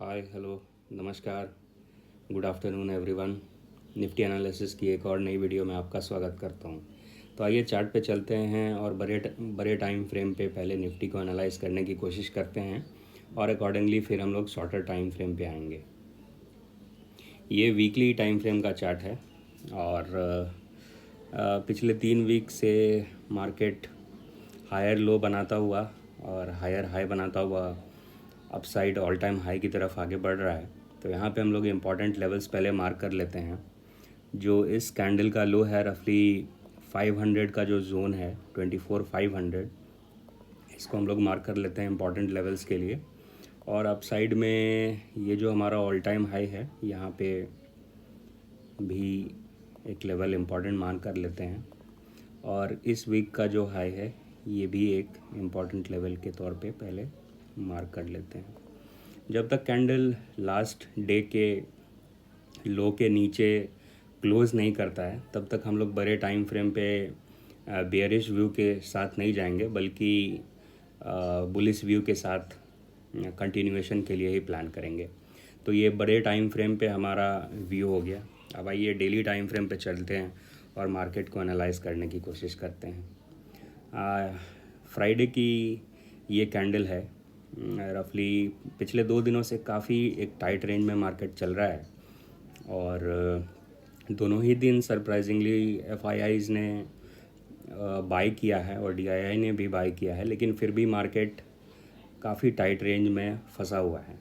Hi hello नमस्कार, good afternoon everyone. Nifty analysis की एक और नई वीडियो में आपका स्वागत करता हूं। तो आइए चार्ट पे चलते हैं और बड़े टाइम फ्रेम पे पहले निफ्टी को एनालाइज करने की कोशिश करते हैं और अकॉर्डिंगली फिर हम लोग शॉर्टर टाइम फ्रेम पे आएंगे। ये वीकली टाइम फ्रेम का चार्ट है और पिछले 3 वीक से मार्केट हायर लो बनाता हुआ और हायर हाई बनाता हुआ अपसाइड ऑल टाइम हाई की तरफ आगे बढ़ रहा है। तो यहाँ पे हम लोग इम्पॉर्टेंट लेवल्स पहले मार्क कर लेते हैं। जो इस कैंडल का लो है रफली 500 का जो जोन है 24,500, इसको हम लोग मार्क कर लेते हैं इम्पॉर्टेंट लेवल्स के लिए। और अपसाइड में ये जो हमारा ऑल टाइम हाई है यहाँ पे भी एक लेवल इम्पॉर्टेंट मार्क कर लेते हैं। और इस वीक का जो हाई है ये भी एक इम्पॉर्टेंट लेवल के तौर पे पहले मार्क कर लेते हैं। जब तक कैंडल लास्ट डे के लो के नीचे क्लोज़ नहीं करता है तब तक हम लोग बड़े टाइम फ्रेम पे बेयरिश व्यू के साथ नहीं जाएंगे, बल्कि बुलिश व्यू के साथ कंटिन्यूएशन के लिए ही प्लान करेंगे। तो ये बड़े टाइम फ्रेम पे हमारा व्यू हो गया। अब आइए डेली टाइम फ्रेम पे चलते हैं और मार्केट को एनालाइज करने की कोशिश करते हैं। फ्राइडे की ये कैंडल है, रफली पिछले 2 दिनों से काफ़ी एक टाइट रेंज में मार्केट चल रहा है और दोनों ही दिन सरप्राइजिंगली एफआईआईज़ ने बाई किया है और डीआईआई ने भी बाई किया है, लेकिन फिर भी मार्केट काफ़ी टाइट रेंज में फंसा हुआ है।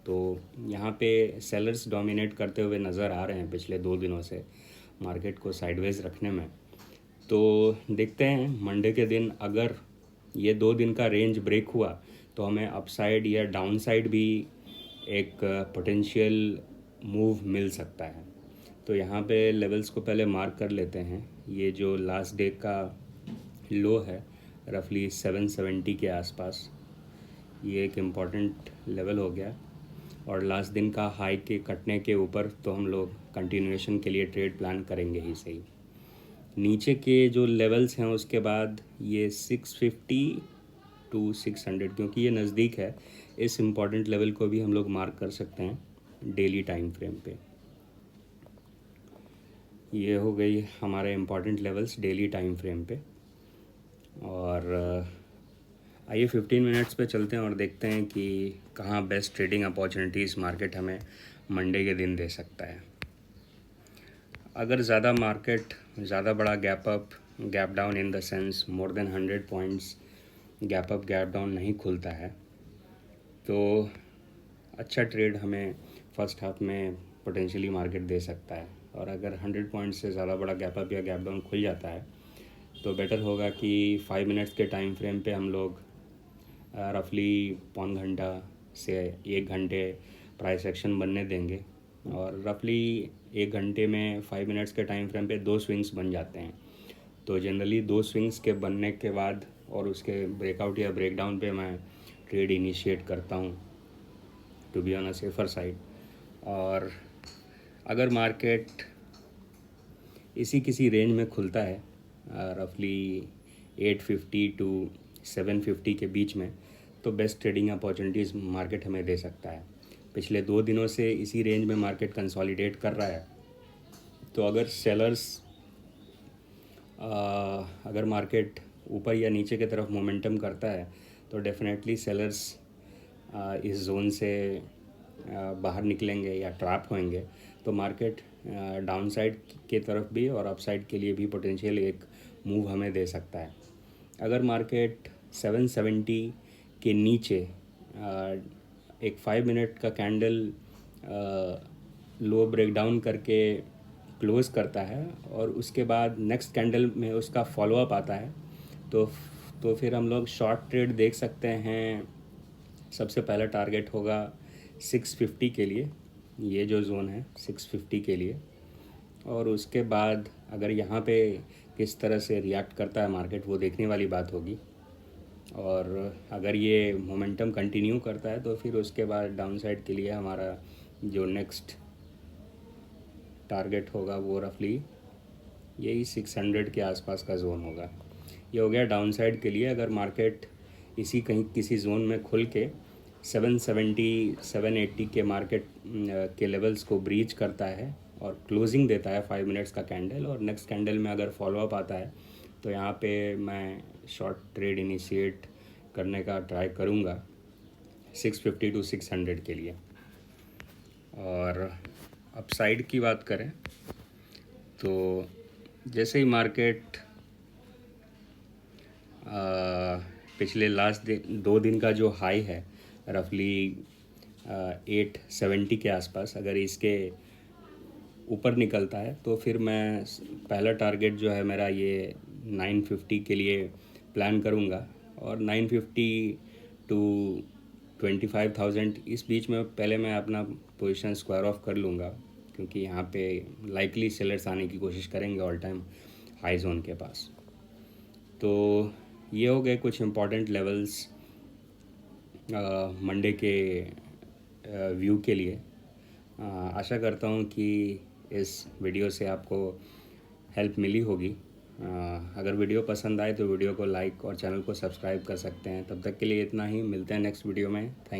तो यहाँ पे सेलर्स डोमिनेट करते हुए नज़र आ रहे हैं पिछले 2 दिनों से मार्केट को साइडवेज रखने में। तो देखते हैं मंडे के दिन अगर ये 2 दिन का रेंज ब्रेक हुआ तो हमें अपसाइड या डाउनसाइड भी एक पोटेंशियल मूव मिल सकता है। तो यहाँ पे लेवल्स को पहले मार्क कर लेते हैं। ये जो लास्ट डे का लो है रफली 770 के आसपास, ये एक इम्पॉर्टेंट लेवल हो गया। और लास्ट दिन का हाई के कटने के ऊपर तो हम लोग कंटिन्यूएशन के लिए ट्रेड प्लान करेंगे ही सही। नीचे के जो लेवल्स हैं उसके बाद ये 650 टू 600, क्योंकि ये नज़दीक है, इस इम्पॉर्टेंट लेवल को भी हम लोग मार्क कर सकते हैं डेली टाइम फ्रेम पे। ये हो गई हमारे important levels daily time frame पे। और आइए 15 मिनट्स पे चलते हैं और देखते हैं कि कहाँ बेस्ट ट्रेडिंग अपॉर्चुनिटीज़ मार्केट हमें मंडे के दिन दे सकता है। अगर ज़्यादा मार्केट ज़्यादा बड़ा gap up gap down in the sense more than 100 points gap up gap down नहीं खुलता है तो अच्छा ट्रेड हमें फर्स्ट हाफ में पोटेंशियली मार्केट दे सकता है। और अगर 100 पॉइंट्स से ज़्यादा बड़ा गैप अप या गैप डाउन खुल जाता है तो बेटर होगा कि 5 मिनट्स के टाइम फ्रेम पे हम लोग रफली पौन घंटा से 1 घंटे प्राइस एक्शन बनने देंगे। और रफली 1 घंटे में 5 मिनट्स के टाइम फ्रेम पे 2 स्विंग्स बन जाते हैं। तो जनरली 2 स्विंग्स के बनने के बाद और उसके ब्रेकआउट या ब्रेकडाउन पे मैं ट्रेड इनिशिएट करता हूँ to be on a safer side. और अगर मार्केट इसी किसी रेंज में खुलता है रफली 850 टू 750 के बीच में, तो बेस्ट ट्रेडिंग अपॉर्चुनिटीज़ मार्केट हमें दे सकता है। पिछले 2 दिनों से इसी रेंज में मार्केट कंसोलिडेट कर रहा है। तो अगर सेलर्स अगर मार्केट ऊपर या नीचे की तरफ मोमेंटम करता है तो डेफिनेटली सेलर्स इस जोन से बाहर निकलेंगे या ट्रैप होंगे। तो मार्केट डाउनसाइड के तरफ भी और अपसाइड के लिए भी पोटेंशियल एक मूव हमें दे सकता है। अगर मार्केट 770 के नीचे एक 5 मिनट का कैंडल लो ब्रेकडाउन करके क्लोज़ करता है और उसके बाद नेक्स्ट कैंडल में उसका फॉलोअप आता है तो फिर हम लोग शॉर्ट ट्रेड देख सकते हैं। सबसे पहला टारगेट होगा 650 के लिए, ये जो जोन है 650 के लिए। और उसके बाद अगर यहाँ पे किस तरह से रिएक्ट करता है मार्केट वो देखने वाली बात होगी। और अगर ये मोमेंटम कंटिन्यू करता है तो फिर उसके बाद डाउनसाइड के लिए हमारा जो नेक्स्ट टारगेट होगा वो रफली यही 600 के आसपास का जोन होगा। ये हो गया डाउनसाइड के लिए। अगर मार्केट इसी कहीं किसी जोन में खुल के 770 780 के मार्केट के लेवल्स को ब्रीच करता है और क्लोजिंग देता है 5 मिनट्स का कैंडल, और नेक्स्ट कैंडल में अगर फॉलोअप आता है तो यहाँ पे मैं शॉर्ट ट्रेड इनिशिएट करने का ट्राई करूँगा 650 to 600 के लिए। और अपसाइड की बात करें तो जैसे ही मार्केट पिछले लास्ट 2 दिन का जो हाई है रफली 870 के आसपास, अगर इसके ऊपर निकलता है तो फिर मैं पहला टारगेट जो है मेरा ये 950 के लिए प्लान करूँगा, और 950 टू 25,000 इस बीच में पहले मैं अपना पोजीशन स्क्वायर ऑफ कर लूँगा, क्योंकि यहाँ पे लाइकली सेलर्स आने की कोशिश करेंगे ऑल टाइम हाई जोन के पास। तो ये हो गए कुछ इम्पॉर्टेंट लेवल्स मंडे के व्यू के लिए। आशा करता हूँ कि इस वीडियो से आपको हेल्प मिली होगी। अगर वीडियो पसंद आए तो वीडियो को लाइक और चैनल को सब्सक्राइब कर सकते हैं। तब तक के लिए इतना ही, मिलते हैं नेक्स्ट वीडियो में। थैंक